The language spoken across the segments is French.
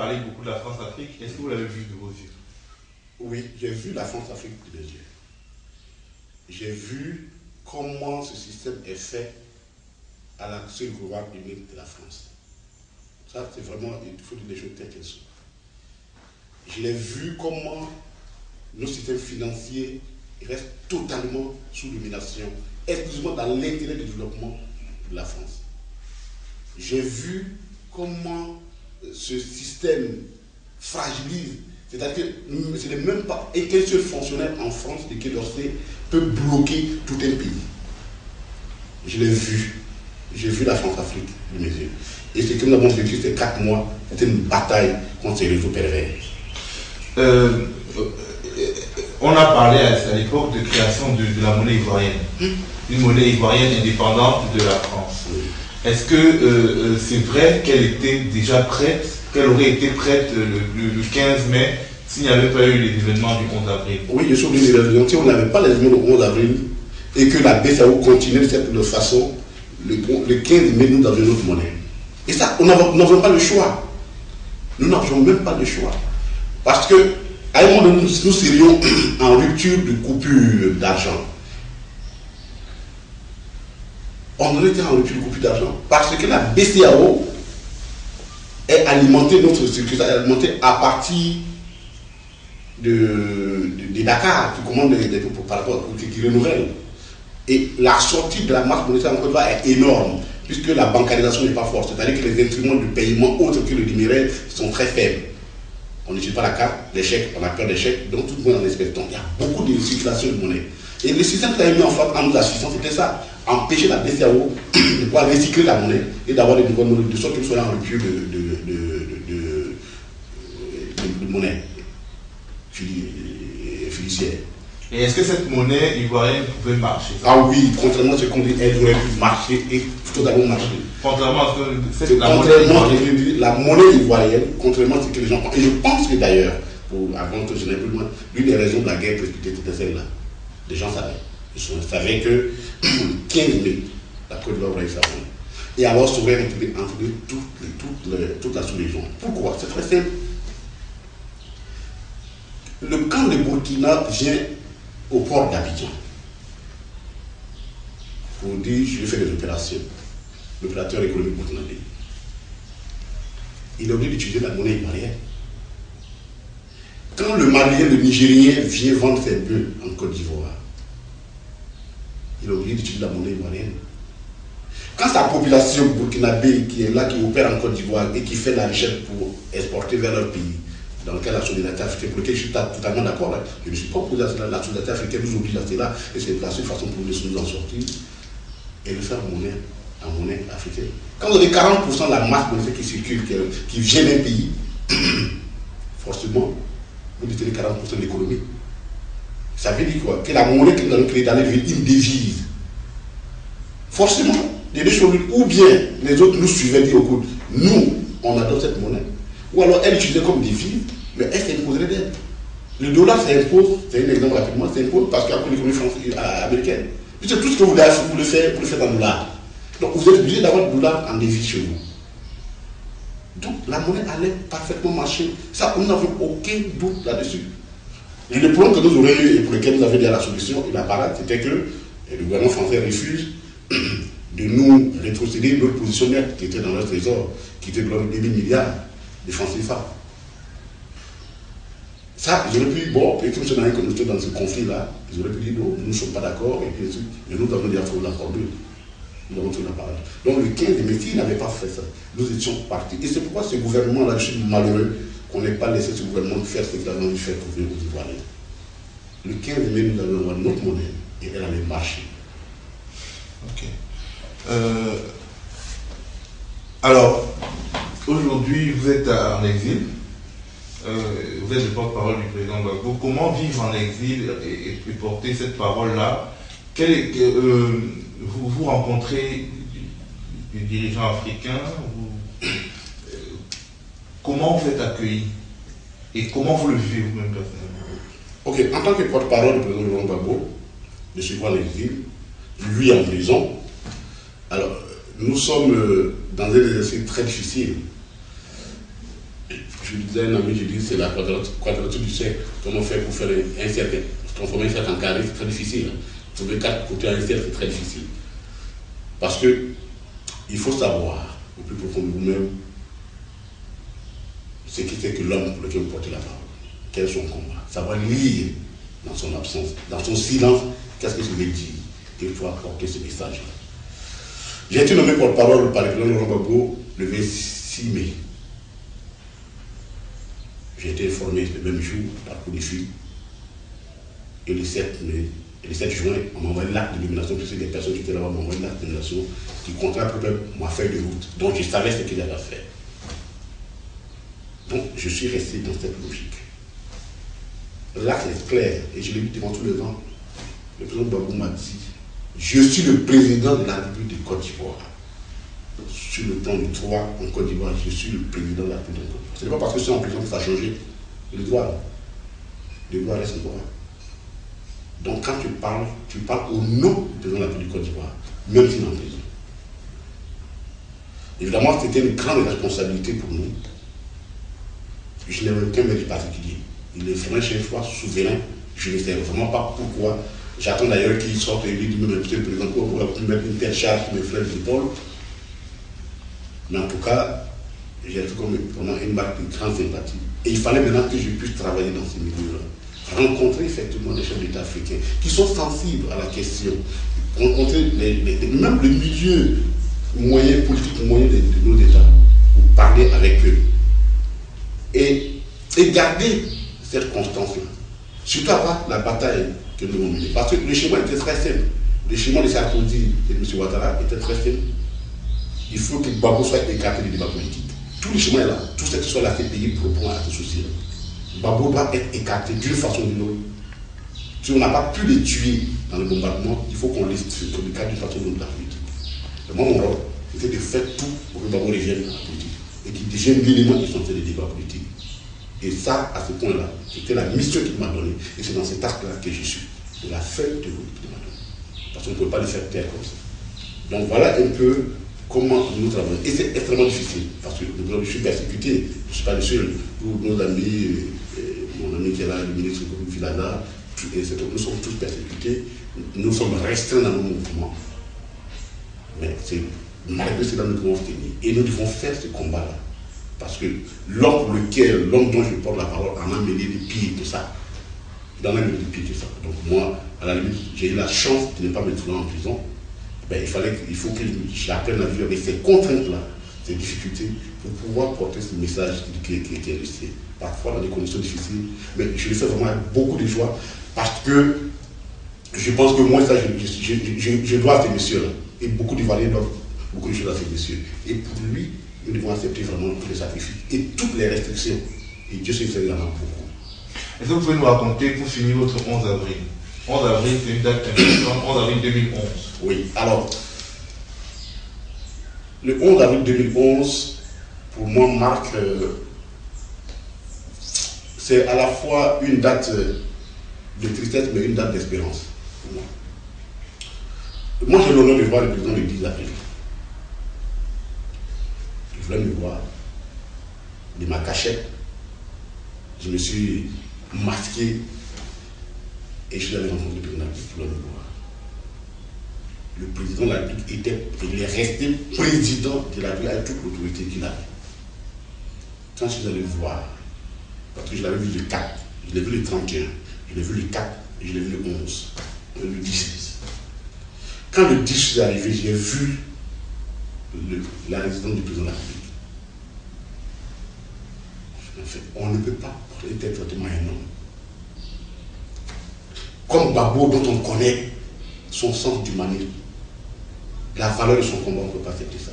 parlé beaucoup de la France-Afrique. Est-ce que vous l'avez vu de vos yeux? Oui, j'ai vu la France-Afrique de mes yeux. J'ai vu comment ce système est fait à la seule gouvernement unique de la France. Ça, c'est vraiment, il faut dire les choses telles qu'elles sont. Je l'ai vu comment nos systèmes financiers restent totalement sous domination, exclusivement dans l'intérêt du développement de la France. J'ai vu comment ce système fragilise, c'est-à-dire que ce n'est même pas qu'un seul fonctionnaire en France, le Quai d'Orsay, peut bloquer tout un pays. Je l'ai vu. J'ai vu la France-Afrique de mes yeux. Et ce que nous avons vécu ces 4 mois, c'était une bataille contre ces réseaux pervers. On a parlé à l'époque de création de la monnaie ivoirienne. Une monnaie ivoirienne indépendante de la France. Oui. Est-ce que c'est vrai qu'elle était déjà prête, qu'elle aurait été prête le 15 mai s'il n'y avait pas eu les événements du 11 avril? Oui, je suis obligé de dire, si on n'avait pas les événements du 11 avril et que la BCAO continuait de cette façon, le 15 mai, nous avions notre monnaie. Et ça, nous n'avions pas le choix. Nous n'avions même pas le choix. Parce que, à un moment donné, nous serions en rupture de coupure d'argent. On aurait été en rupture de coupure d'argent. Parce que la BCAO est alimentée, notre circuit est alimenté à partir de Dakar, qui commande par rapport qui renouvelle. Et la sortie de la masse monétaire en Côte d'Ivoire est énorme, puisque la bancarisation n'est pas forte. C'est-à-dire que les instruments de paiement autres que le numéraire sont très faibles. On n'utilise pas la carte, les chèques, on a peur des chèques, donc tout le monde en espèce. Donc il y a beaucoup de circulation de monnaie. Et le système qui a mis en face en nous assistant, c'était ça, empêcher la BCAO de pouvoir recycler la monnaie et d'avoir des nouvelles monnaies, de sorte qu'il soit en rupture de monnaie fiduciaire. Et est-ce que cette monnaie ivoirienne pouvait marcher? Ah oui, contrairement à ce qu'on dit, elle aurait pu marcher et totalement marcher. Contrairement à ce que la monnaie ivoirienne, contrairement à ce que les gens pensent. Et je pense que d'ailleurs, avant que je n'aie plus loin, l'une des raisons de la guerre précipitée était celle-là. Les gens savaient. Ils savaient que 15 mai, la Côte d'Ivoire aurait eu sa monnaie. Et alors, ça aurait retrouvé toute la sous-région. Pourquoi? C'est très simple. Le camp de Burkina vient au port d'Abidjan pour dire je vais faire des opérations. L'opérateur économique burkinabé. Il est obligé d'utiliser la monnaie ivoirienne. Quand le Malien, le Nigérien vient vendre ses bœufs en Côte d'Ivoire, il est obligé d'utiliser la monnaie ivoirienne. Quand sa population burkinabé qui est là, qui opère en Côte d'Ivoire et qui fait la richesse pour exporter vers leur pays, dans lequel la solidarité africaine, pour laquelle je suis totalement d'accord, hein. Je ne suis pas opposé à cela, la solidarité africaine nous oblige à cela, et c'est la seule façon pour nous en sortir, et de faire en monnaie africaine. Quand vous avez 40% de la masse monétaire qui circule, qui vient d'un pays, forcément, vous détenez 40% de l'économie. Ça veut dire quoi? Que la monnaie que nous allons créer dans les villes, une devise. Forcément, il y a des choses, ou bien les autres nous suivaient, dire au coup, nous, on adopte cette monnaie. Ou alors elle utilisait comme devise, mais elle s'imposerait d'elle. Le dollar s'impose, c'est un exemple rapidement, s'impose parce qu'il y a l'économie américaine. Puisque tout ce que vous voulez faire, vous le faites en dollars. Donc vous êtes obligé d'avoir le dollar en devise chez vous. Donc la monnaie allait parfaitement marcher. Ça, nous n'avons aucun doute là-dessus. Et le problème que nous aurions eu et pour lequel nous avions dit la solution et la parade, c'était que le gouvernement français refuse de nous rétrocéder notre position nette qui était dans notre trésor, qui était de l'ordre de 2 000 milliards de francs CFA. Ça, j'aurais pu, bon, et comme c'est dans ce conflit-là, ils auraient pu dire non, nous ne sommes pas d'accord, et puis mais nous avons dit il faut l'accorder. Nous avons fait la parade. Donc le 15 mai, s'ils n'avaient pas fait ça, nous étions partis. Et c'est pourquoi ce gouvernement-là, je suis malheureux qu'on n'ait pas laissé ce gouvernement faire ce qu'il a envie de faire pour venir aux Ivoiriens. Le 15 mai, nous allons avoir notre monnaie et elle allait marcher. Ok. Alors, aujourd'hui, vous êtes en exil. Vous êtes le porte-parole du président Gbagbo. Comment vivre en exil et porter cette parole-là? Vous rencontrez des dirigeants africains, comment vous êtes accueillis et comment vous le vivez vous-même personnellement? Ok, en tant que porte-parole du président Laurent Gbagbo, je suis pas en exil, lui en prison. Alors, nous sommes dans un exercice très difficile. Je disais à un ami, je dis c'est la quadrature du cercle. Comment faire pour faire un cercle? Transformer un cercle en carré, c'est très difficile. Trouver 4 côtés à un cercle, c'est très difficile. Parce que il faut savoir, au plus profond de vous-même, ce qui fait que l'homme pour lequel vous portez la parole, quel est son combat. Savoir lire dans son absence, dans son silence, qu'est-ce que je vais dire. Il faut apporter ce message-là. J'ai été nommé porte-parole par le président Laurent Gbagbo le 26 mai. J'ai été informé le même jour par coup de fil. Et le 7 mai, et le 7 juin, on m'a envoyé l'acte de nomination, puisque des personnes qui étaient là-bas m'ont envoyé l'acte de nomination qui comptait à peu près ma feuille de route. Donc je savais ce qu'il avait à faire. Donc je suis resté dans cette logique. L'acte est clair, et je l'ai dit devant tout le monde. Le président Gbagbo m'a dit, je suis le président de la République de Côte d'Ivoire. Sur le plan du droit en Côte d'Ivoire, je suis le président de la République de Côte d'Ivoire. Ce n'est pas parce que je suis en prison que ça a changé. Le droit reste le droit. Donc quand tu parles au nom du président de la République de Côte d'Ivoire, même s'il est en prison. Évidemment, c'était une grande responsabilité pour nous. Je n'ai aucun mérite particulier. Il est vraiment chez soi, souverain. Je ne sais vraiment pas pourquoi. J'attends d'ailleurs qu'il sorte et lui dit, monsieur le président, pourquoi vous mettre une telle charge qui me frappe l'épaule. Mais en tout cas, j'ai vu comme vraiment une marque de grande sympathie. Et il fallait maintenant que je puisse travailler dans ces milieux-là. Rencontrer effectivement des chefs d'État africains qui sont sensibles à la question. Rencontrer même le milieu moyen, politique moyen de nos États. Pour parler avec eux. Et garder cette constance-là. Surtout avant la bataille que nous avons menée. Parce que le schéma était très simple. Le schéma de Sarkozy et de M. Ouattara était très simple. Il faut que Gbagbo soit écarté du débat politique. Tout le schéma est là. Tout ce qui soit la CPI pour répondre à ce souci. Gbagbo doit être écarté d'une façon ou d'une autre. Si on n'a pas pu les tuer dans le bombardement, il faut qu'on les écarte d'une façon ou d'une autre la politique. Et moi, mon rôle, c'était de faire tout pour que Gbagbo revienne à la politique. Et qu'il devienne l'élément essentiel des débats politiques. Et ça, à ce point-là, c'était la mission qu'il m'a donnée. Et c'est dans cet acte-là que je suis. De la feuille de route qu'il m'a donnée. Parce qu'on ne peut pas le faire taire comme ça. Donc voilà un peu comment nous travaillons. Et c'est extrêmement difficile. Parce que je suis persécuté. Je ne suis pas le seul. Tous nos amis, mon ami qui est là, le ministre Vilana, nous sommes tous persécutés. Nous sommes restreints dans nos mouvements. Mais malgré cela, nous devons tenir. Et nous devons faire ce combat-là. Parce que l'homme dont je porte la parole, en a mené des pires que ça. Il en a mené des pires que ça. Donc moi, à la limite, j'ai eu la chance de ne pas me trouver en prison. Ben, il faut que j'apprenne à vivre avec ces contraintes-là, ces difficultés, pour pouvoir porter ce message qui est illustré. Parfois dans des conditions difficiles, mais je le fais vraiment avec beaucoup de joie, parce que je pense que moi, ça, je dois à ces messieurs-là. Et beaucoup d'Ivoiriens doivent beaucoup de choses à ces messieurs. Et pour lui, nous devons accepter vraiment tous les sacrifices et toutes les restrictions. Et Dieu sait que ça y en a beaucoup. Est-ce que vous pouvez nous raconter, pour finir, votre 11 avril 11 avril, c'est une date importante, 11 avril 2011. Oui, alors, le 11 avril 2011, pour moi, marque, c'est à la fois une date de tristesse, mais une date d'espérance pour moi. Moi, j'ai l'honneur de voir le président le 10 avril. Je voulais me voir de ma cachette. Je me suis masqué et je suis allé rencontrer le président de la République pour le voir. Le président de la République il est resté président de la République avec toute l'autorité qu'il avait. Quand je suis allé le voir, parce que je l'avais vu le 4, je l'ai vu le 31, je l'ai vu le 4 et je l'ai vu le 11, le 10. Quand le 10 est arrivé, j'ai vu la résidence du président de la République. En fait, on ne peut pas être traitement un homme. Comme Gbagbo, dont on connaît son sens d'humanisme, la valeur de son combat, on ne peut pas accepter ça.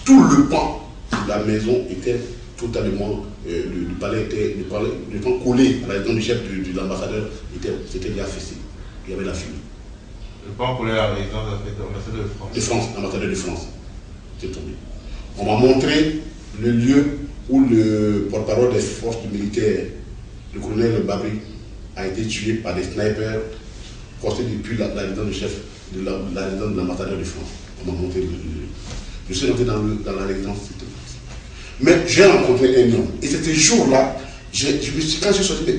Tout le pan de la maison était totalement, le palais était, le pan collé à la résidence du chef de l'ambassadeur, c'était déjà fessé. Il y avait la fumée. Le pan collé à la résidence de l'ambassadeur de France. De France, l'ambassadeur de France. C'est tombé. On m'a montré le lieu où le porte-parole des forces militaires, le colonel Babri, a été tué par des snipers portés depuis la résidence du chef de la résidence de l'ambassadeur de France. On m'a montré le lieu. Je suis rentré dans la résidence. Mais j'ai rencontré un homme. Et c'était ce jour-là, quand j'ai sorti,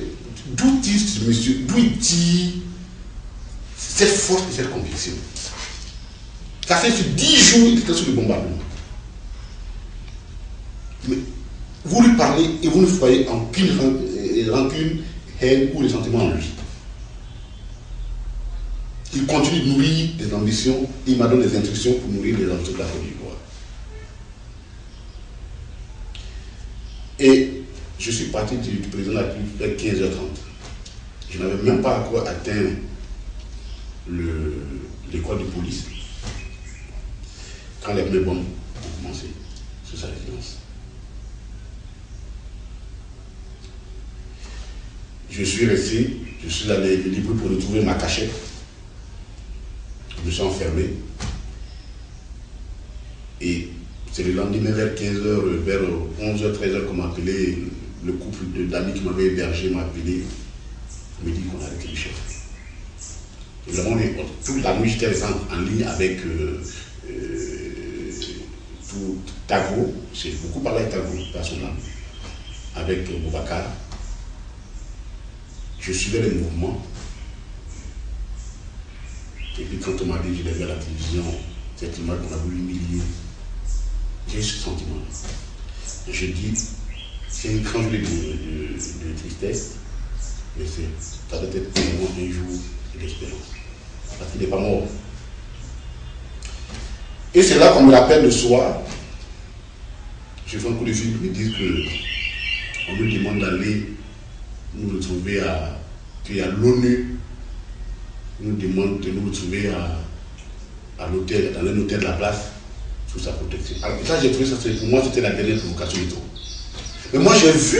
d'où dit ce monsieur, d'où il dit cette force et cette conviction. Ça fait sur 10 jours, il était sur le bombardement. Mais vous lui parlez et vous ne voyez aucune rancune, haine ou ressentiment en lui. Il continue de nourrir des ambitions. Il m'a donné des instructions pour nourrir les ambitions de la Côte d'Ivoire. Et je suis parti du président de la République vers 15h30. Je n'avais même pas encore atteint l'école de police quand les premières bombes ont commencé sur sa résidence. Je suis resté, je suis allé libre pour retrouver ma cachette. Je me suis enfermé. Et c'est le lendemain vers 15h, vers 11h, 13h qu'on m'a appelé. Le couple d'amis qui m'avait hébergé m'a appelé. On me dit qu'on a arrêté le chef. Évidemment, toute la nuit, j'étais resté en ligne avec tout Tago. J'ai beaucoup parlé avec Tago, personnellement. Avec Boubacar. Je suivais les mouvements. Et puis quand on m'a dit que je l'ai vu à la télévision, cette image qu'on a voulu humilier, j'ai eu ce sentiment-là. Je dis, c'est une grande de tristesse, mais ça doit être vraiment un jour d'espérance. Parce qu'il n'est pas mort. Et c'est là qu'on me rappelle le soir. Je fais un coup de fil, ils me disent qu'on me demande d'aller nous retrouver qu'il y a l'ONU nous demande de nous retrouver à l'hôtel, dans un hôtel de la place, sous sa protection. Alors ça, j'ai trouvé ça, pour moi, c'était la dernière provocation du tout. Mais moi, j'ai vu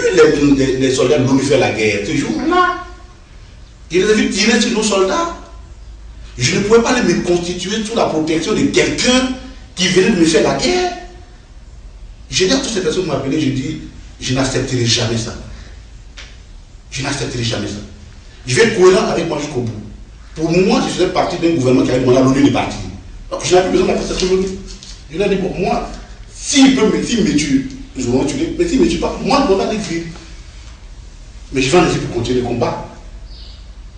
les soldats de l'ONU faire la guerre. Ce jour-là, je les ai vus tirer sur nos soldats. Je ne pouvais pas me constituer sous la protection de quelqu'un qui venait de me faire la guerre. J'ai dit à toutes ces personnes qui m'ont appelé, j'ai dit, je n'accepterai jamais ça. Je n'accepterai jamais ça. Je vais être cohérent avec moi jusqu'au bout. Pour moi, je faisais partie d'un gouvernement qui avait demandé à l'ONU de partir. Donc je n'avais plus besoin d'accepter l'ONU. Je lui ai dit, bon, moi, s'il me tue, je vais me tuer. Mais s'il ne me tue pas, moi, je dois aller vivre. Mais je vais en essayer pour continuer le combat.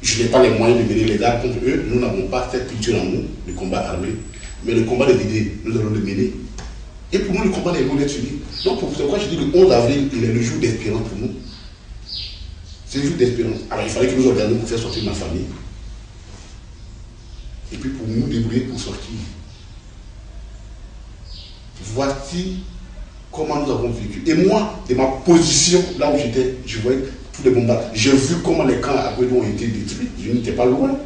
Je n'ai pas les moyens de mener les armes contre eux. Nous n'avons pas cette culture en nous, le combat armé. Mais le combat des idées, nous allons le mener. Et pour nous, le combat des volets unis. Donc, c'est pourquoi je dis le 11 avril, il est le jour d'espérance pour nous. C'est le jour d'espérance. Alors, il fallait que nous organisions pour faire sortir ma famille. Et puis pour nous débrouiller pour sortir. Voici comment nous avons vécu. Et moi, de ma position, là où j'étais, je voyais tous les bombardements. J'ai vu comment les camps à Ouédo ont été détruits. Je n'étais pas loin.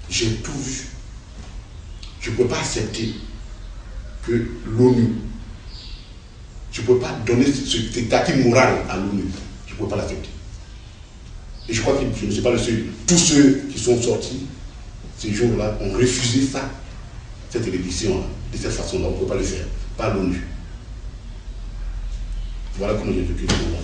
J'ai tout vu. Je ne peux pas accepter que l'ONU, je ne peux pas donner ce statut moral à l'ONU. Je ne peux pas l'accepter. Et je crois que je ne suis pas le seul. Tous ceux qui sont sortis ces jours-là ont refusé ça, cette édition-là, de cette façon-là. On ne peut pas le faire. Pas l'ONU. Voilà comment j'ai vécu le combat.